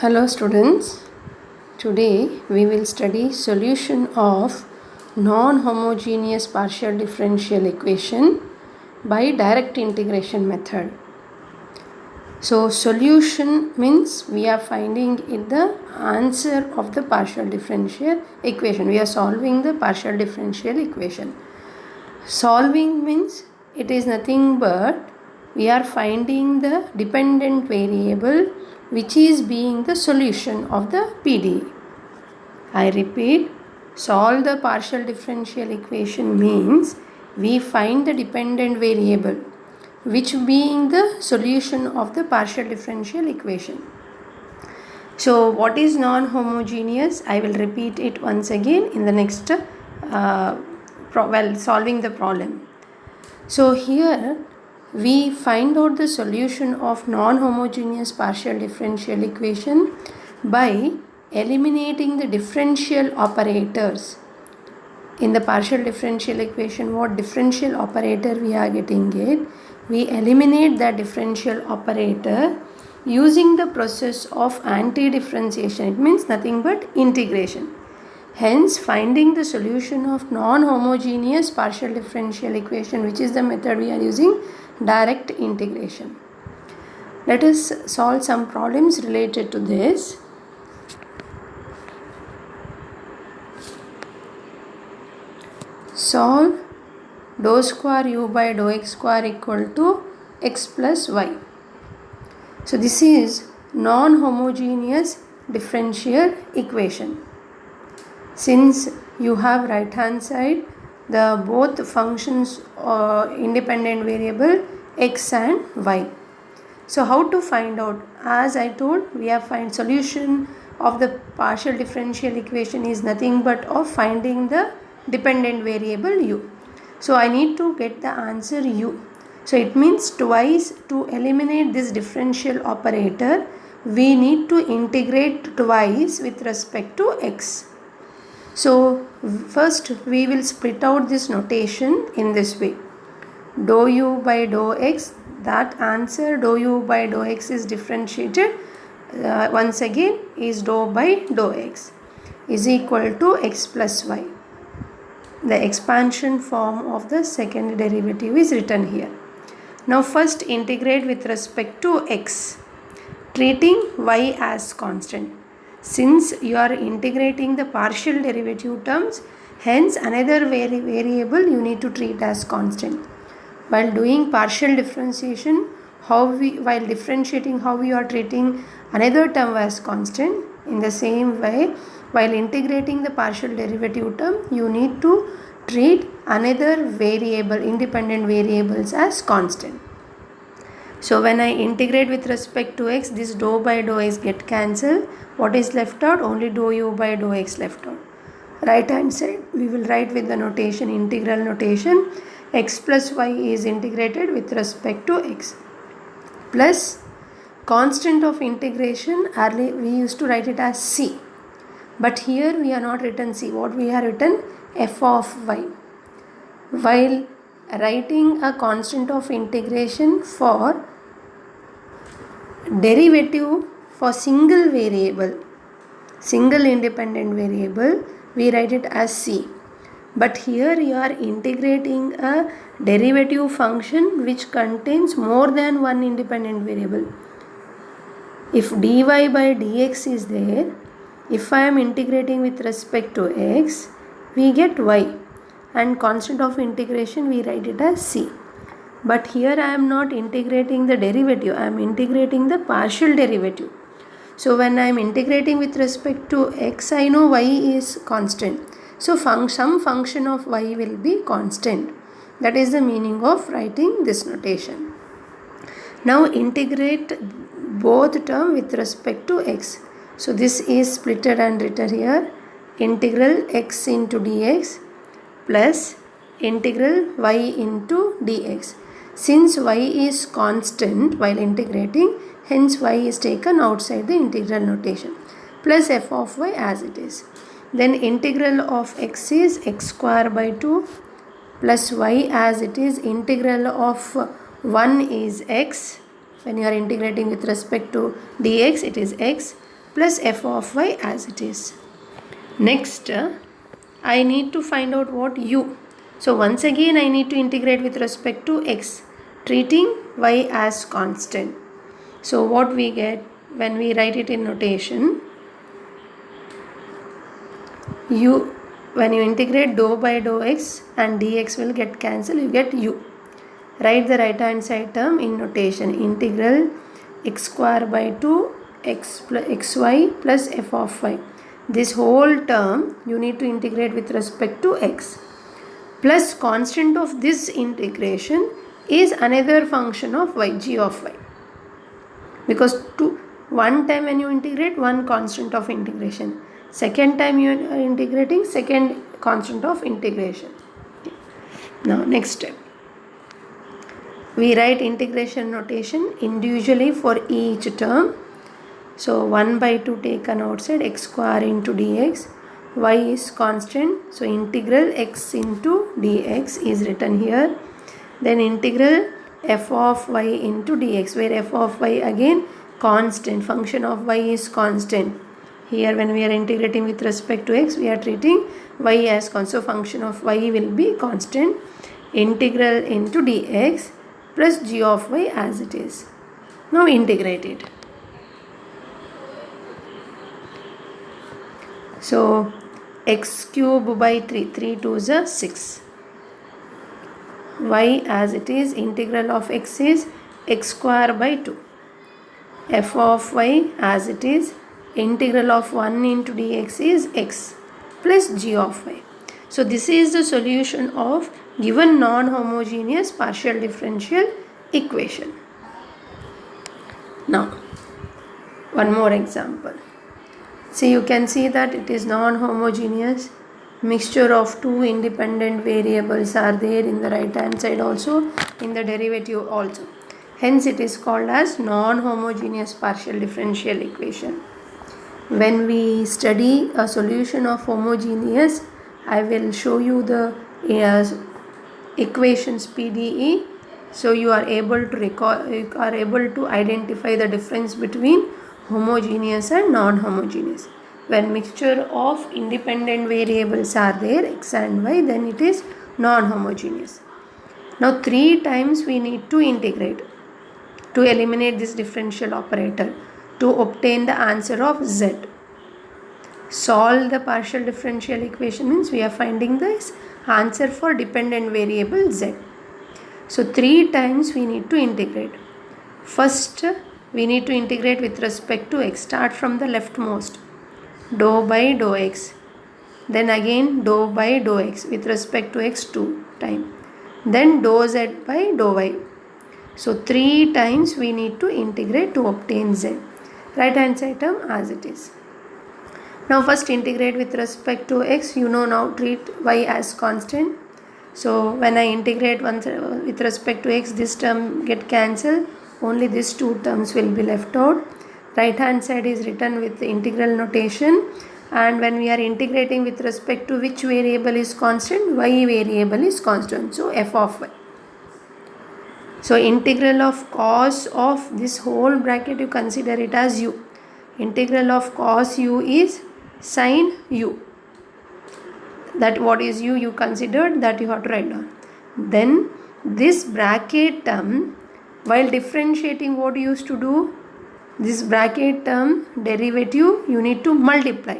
Hello students, today we will study solution of non-homogeneous partial differential equation by direct integration method. So solution means we are finding the answer of the partial differential equation. We are solving the partial differential equation. Solving means it is nothing but we are finding the dependent variable which is being the solution of the PDE. I repeat, solve the partial differential equation means we find the dependent variable which being the solution of the partial differential equation. So what is non-homogeneous? I will repeat it once again in the next while solving the problem. So here we find out the solution of non-homogeneous partial differential equation by eliminating the differential operators. In the partial differential equation, what differential operator we are getting it? We eliminate the differential operator using the process of anti-differentiation. It means nothing but integration. Hence, finding the solution of non-homogeneous partial differential equation, which is the method we are using, direct integration. Let us solve some problems related to this. Solve dou square u by dou x square equal to x plus y. So this is non-homogeneous differential equation. Since you have right hand side the both functions independent variable x and y. So how to find out? As I told, we have find solution of the partial differential equation is nothing but of finding the dependent variable u. So I need to get the answer u. So it means twice to eliminate this differential operator we need to integrate twice with respect to x. So first we will split out this notation in this way. Dou u by dou x, that answer dou u by dou x is differentiated once again is dou by dou x is equal to x plus y. The expansion form of the second derivative is written here. Now first integrate with respect to x, treating y as constant. Since you are integrating the partial derivative terms, hence another variable you need to treat as constant. While doing partial differentiation, while differentiating how we are treating another term as constant, in the same way while integrating the partial derivative term you need to treat another variable, independent variables as constant. So when I integrate with respect to x, this dou by dou x get cancelled. What is left out? Only dou u by dou x left out. Right hand side we will write with the notation, integral notation. X plus y is integrated with respect to x. Plus constant of integration, earlier we used to write it as c. But here we are not written c. What we have written? F of y. While writing a constant of integration for derivative for single variable, single independent variable, we write it as c. But here you are integrating a derivative function which contains more than one independent variable. If dy by dx is there, if I am integrating with respect to x, we get y, and constant of integration we write it as c. But here I am not integrating the derivative, I am integrating the partial derivative. So when I am integrating with respect to x, I know y is constant. So some function of y will be constant. That is the meaning of writing this notation. Now integrate both term with respect to x. So this is splitted and written here. Integral x into dx plus integral y into dx. Since y is constant while integrating, hence y is taken outside the integral notation, plus f of y as it is. Then integral of x is x square by 2 plus y as it is. Integral of 1 is x. When you are integrating with respect to dx, it is x plus f of y as it is. Next, I need to find out what u. So once again I need to integrate with respect to x, treating y as constant. So what we get when we write it in notation, u, when you integrate dou by dou x and dx will get cancelled, you get u. Write the right hand side term in notation, integral x square by 2 x plus xy plus f of y. This whole term you need to integrate with respect to x, plus constant of this integration is another function of y, g of y, because one time when you integrate, one constant of integration, second time you are integrating, second constant of integration. Now next step, we write integration notation individually for each term. So 1 by 2 taken outside, x square into dx, y is constant, so integral x into dx is written here. Then integral f of y into dx, where f of y again constant, function of y is constant. Here when we are integrating with respect to x, we are treating y as constant, so function of y will be constant. Integral into dx plus g of y as it is. Now integrate it. So x cube by 3, 3 2s are 6. Y as it is, integral of x is x square by 2. F of y as it is, integral of 1 into dx is x plus g of y. So this is the solution of given non-homogeneous partial differential equation. Now one more example. See, you can see that it is non-homogeneous. Mixture of two independent variables are there in the right hand side also, in the derivative also. Hence it is called as non-homogeneous partial differential equation. When we study a solution of homogeneous, I will show you the equations PDE, so you are able to recall, you are able to identify the difference between homogeneous and non-homogeneous. When mixture of independent variables are there, x and y, then it is non-homogeneous. Now 3 times we need to integrate to eliminate this differential operator to obtain the answer of z. Solve the partial differential equation means we are finding this answer for dependent variable z. So 3 times we need to integrate. First we need to integrate with respect to x. Start from the leftmost, dou by dou x, then again dou by dou x with respect to x 2 times, then dou z by dou y. So 3 times we need to integrate to obtain z. Right hand side term as it is. Now first integrate with respect to x. You know, now treat y as constant. So when I integrate once with respect to x, this term get cancelled. Only these 2 terms will be left out. Right hand side is written with the integral notation, and when we are integrating with respect to which variable is constant, y variable is constant, so f of y. So integral of cos of this whole bracket, you consider it as u. Integral of cos u is sin u. That what is u you considered, that you have to write down. Then this bracket term, while differentiating, what you used to do, this bracket term derivative you need to multiply.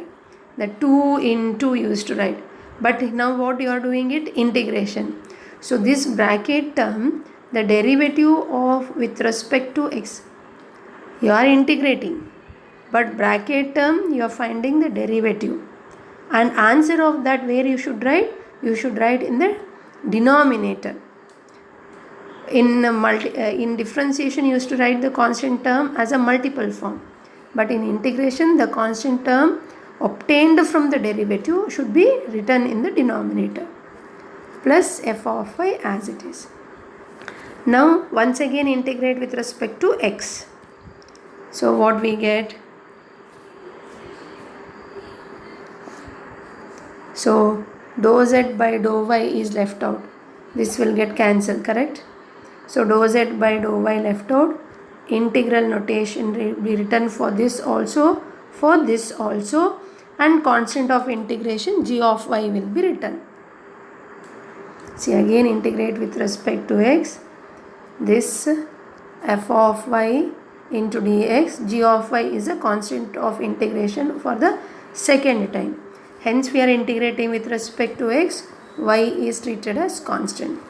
The 2 into you used to write, but now what you are doing it, integration. So this bracket term, the derivative of with respect to x, you are integrating, but bracket term you are finding the derivative, and answer of that where you should write, you should write in the denominator. In differentiation you used to write the constant term as a multiple form, but in integration the constant term obtained from the derivative should be written in the denominator, plus f of y as it is. Now once again integrate with respect to x. So what we get, so dou z by dou y is left out, this will get cancelled, correct? So dou z by dou y left out. Integral notation will be written for this also, for this also, and constant of integration g of y will be written. See, again integrate with respect to x. This f of y into dx, g of y is a constant of integration for the second time. Hence we are integrating with respect to x, y is treated as constant.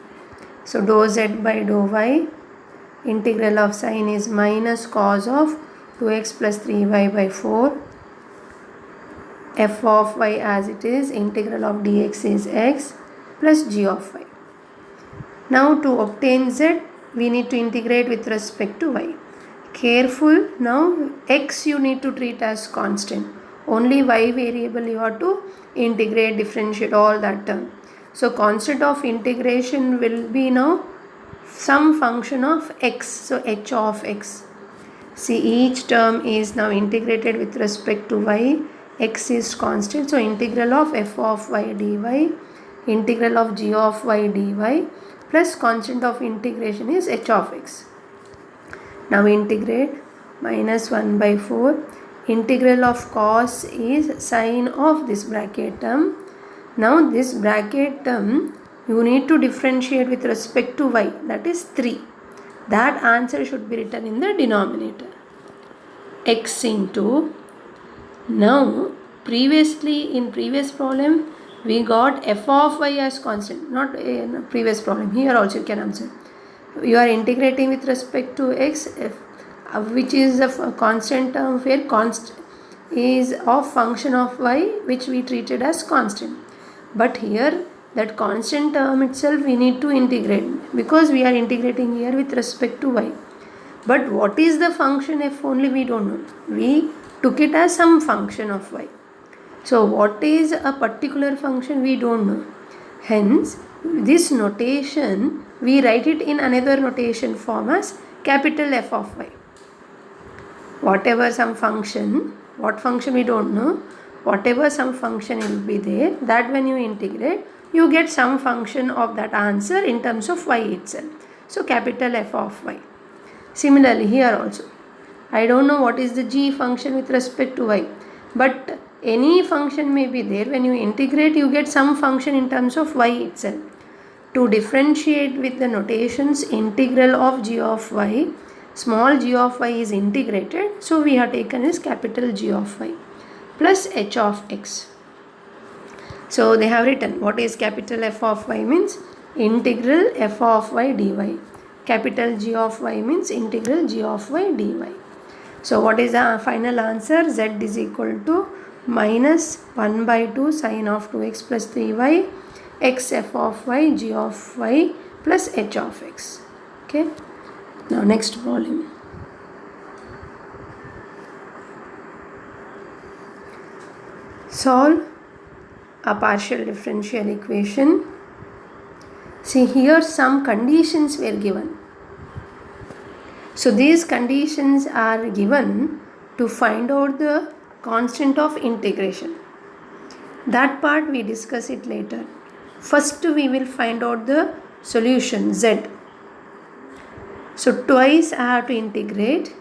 So dou z by dou y, integral of sine is minus cos of 2x plus 3y by 4. F of y as it is, integral of dx is x plus g of y. Now to obtain z, we need to integrate with respect to y. Careful, now x you need to treat as constant. Only y variable you have to integrate, differentiate all that term. So constant of integration will be now some function of x, so h of x. See, each term is now integrated with respect to y. X is constant, so integral of f of y dy, integral of g of y dy, plus constant of integration is h of x. Now integrate minus 1 by 4. Integral of cos is sine of this bracket term. Now this bracket term you need to differentiate with respect to y, that is 3. That answer should be written in the denominator. X into, now previously in previous problem we got f of y as constant, not in previous problem, here also you can answer. You are integrating with respect to x, which is a constant term where const is of function of y, which we treated as constant. But here that constant term itself we need to integrate, because we are integrating here with respect to y. But what is the function f only we don't know. We took it as some function of y. So what is a particular function we don't know. Hence this notation we write it in another notation form as capital F of y. Whatever some function, what function we don't know, whatever some function will be there, that when you integrate you get some function of that answer in terms of y itself. So capital F of y. Similarly here also, I don't know what is the g function with respect to y, but any function may be there. When you integrate you get some function in terms of y itself. To differentiate with the notations, integral of g of y, small g of y is integrated, so we have taken as capital G of y plus h of x. So they have written what is capital F of y means integral f of y dy. Capital G of y means integral g of y dy. So what is the final answer? Z is equal to minus 1 by 2 sine of 2x plus 3y x f of y g of y plus h of x. Okay. Now next volume. Solve a partial differential equation. See, here some conditions were given. So these conditions are given to find out the constant of integration. That part we discuss it later. First we will find out the solution z. So twice I have to integrate.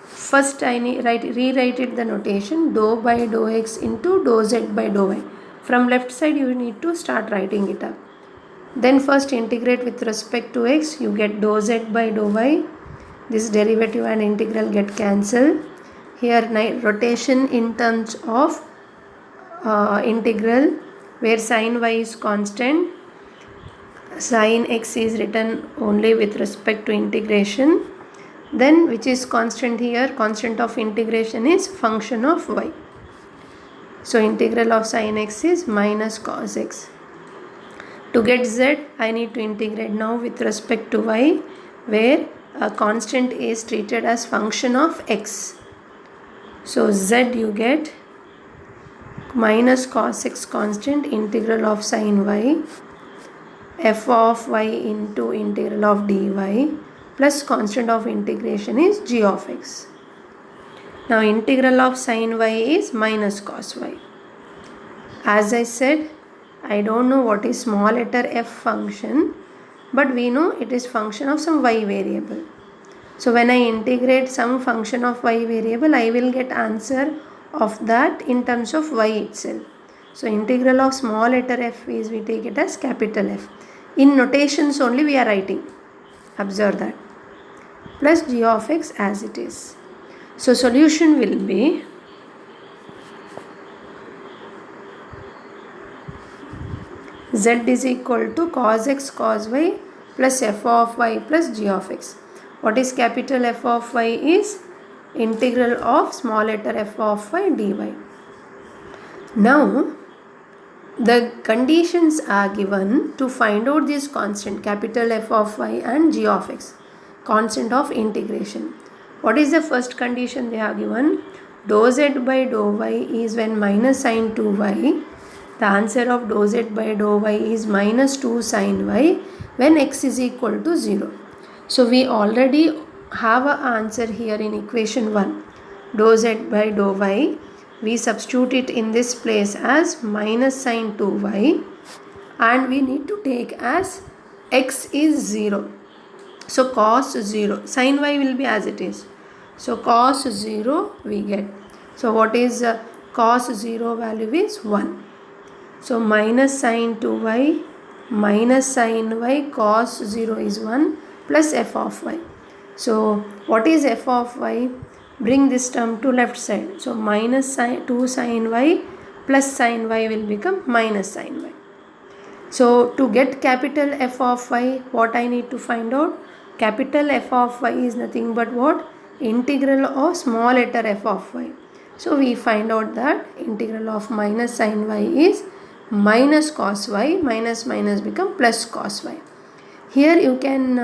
First I rewrite it the notation dou by dou x into dou z by dou y. From left side you need to start writing it up. Then first integrate with respect to x, you get dou z by dou y. This derivative and integral get cancelled. Here rotation in terms of integral, where sin y is constant, sin x is written only with respect to integration. Then which is constant here, constant of integration is function of y. So integral of sin x is minus cos x. To get z, I need to integrate now with respect to y, where a constant is treated as function of x. So z you get minus cos x constant integral of sin y f of y into integral of dy plus constant of integration is g of x. Now integral of sin y is minus cos y. As I said, I don't know what is small letter f function, but we know it is function of some y variable. So when I integrate some function of y variable, I will get answer of that in terms of y itself. So integral of small letter f is, we take it as capital F. In notations only we are writing. Observe that. Plus g of x as it is. So solution will be z is equal to cos x cos y plus f of y plus g of x. What is capital F of y is integral of small letter f of y dy. Now the conditions are given to find out this constant capital F of y and g of x, constant of integration. What is the first condition they are given? Dou z by dou y is when minus sine 2y. The answer of dou z by dou y is minus 2 sine y when x is equal to 0. So we already have an answer here in equation 1. Dou z by dou y, we substitute it in this place as minus sine 2y, and we need to take as x is 0. So cos 0, sine y will be as it is. So cos 0 we get. So what is cos 0 value is 1. So minus sine 2y minus sine y cos 0 is 1 plus f of y. So what is f of y? Bring this term to left side. So minus 2 sine y plus sine y will become minus sine y. So to get capital F of y, what I need to find out? Capital F of y is nothing but what? Integral of small letter f of y. So we find out that integral of minus sine y is minus cos y, minus minus become plus cos y. Here you can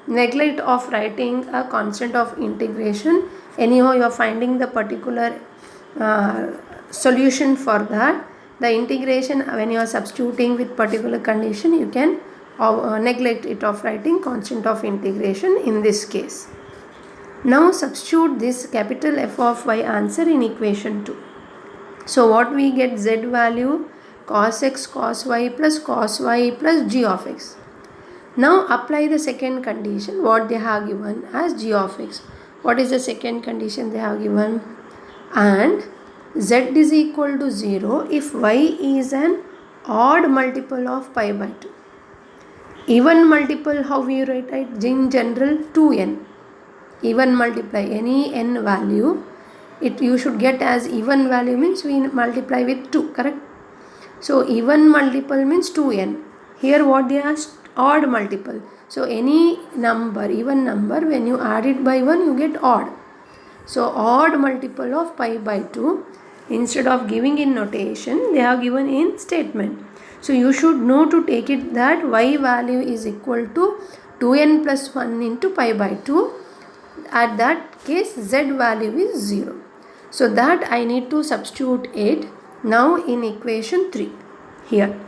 neglect of writing a constant of integration. Anyhow you are finding the particular solution for that. The integration, when you are substituting with particular condition, you can neglect it of writing constant of integration in this case. Now substitute this capital F of y answer in equation 2. So what we get? Z value cos x cos y plus g of x. Now apply the second condition what they have given as g of x. What is the second condition they have given? And z is equal to 0 if y is an odd multiple of pi by 2. Even multiple, how we write it? In general 2n. Even multiply any n value, it you should get as even value means we multiply with 2, correct? So even multiple means 2n. Here what they asked? Odd multiple. So any number, even number, when you add it by 1 you get odd. So odd multiple of pi by 2, instead of giving in notation they are given in statement. So you should know to take it that y value is equal to 2n plus 1 into pi by 2. At that case z value is 0. So that I need to substitute it now in equation 3 here.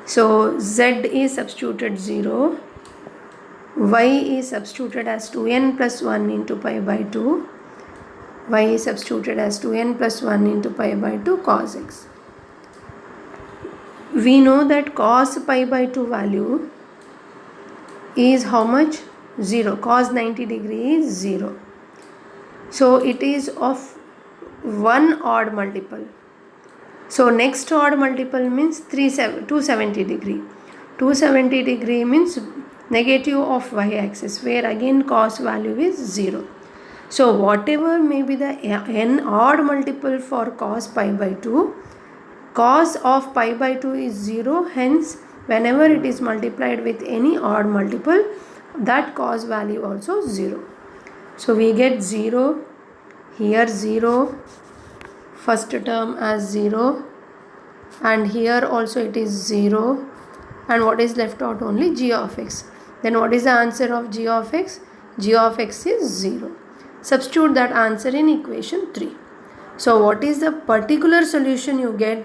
So z is substituted 0, y is substituted as 2n plus 1 into pi by 2, y is substituted as 2n plus 1 into pi by 2 cos x. We know that cos pi by 2 value is how much? 0. Cos 90 degree is 0. So it is of one odd multiple. So next odd multiple means 270 degree. 270 degree means negative of y axis, where again cos value is 0. So whatever may be the n odd multiple for cos pi by 2, cos of pi by 2 is 0. Hence whenever it is multiplied with any odd multiple, that cos value also 0. So we get 0, here 0, first term as 0, and here also it is 0, and what is left out? Only g of x. Then what is the answer of g of x? G of x is 0. Substitute that answer in equation 3. So what is the particular solution you get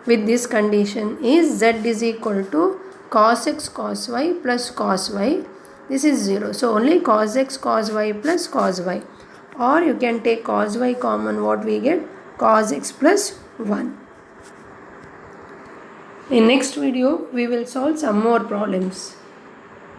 with this condition is z is equal to cos x cos y plus cos y. This is 0. So only cos x cos y plus cos y. Or you can take cos y common, what we get? Cos x plus 1. In next video we will solve some more problems.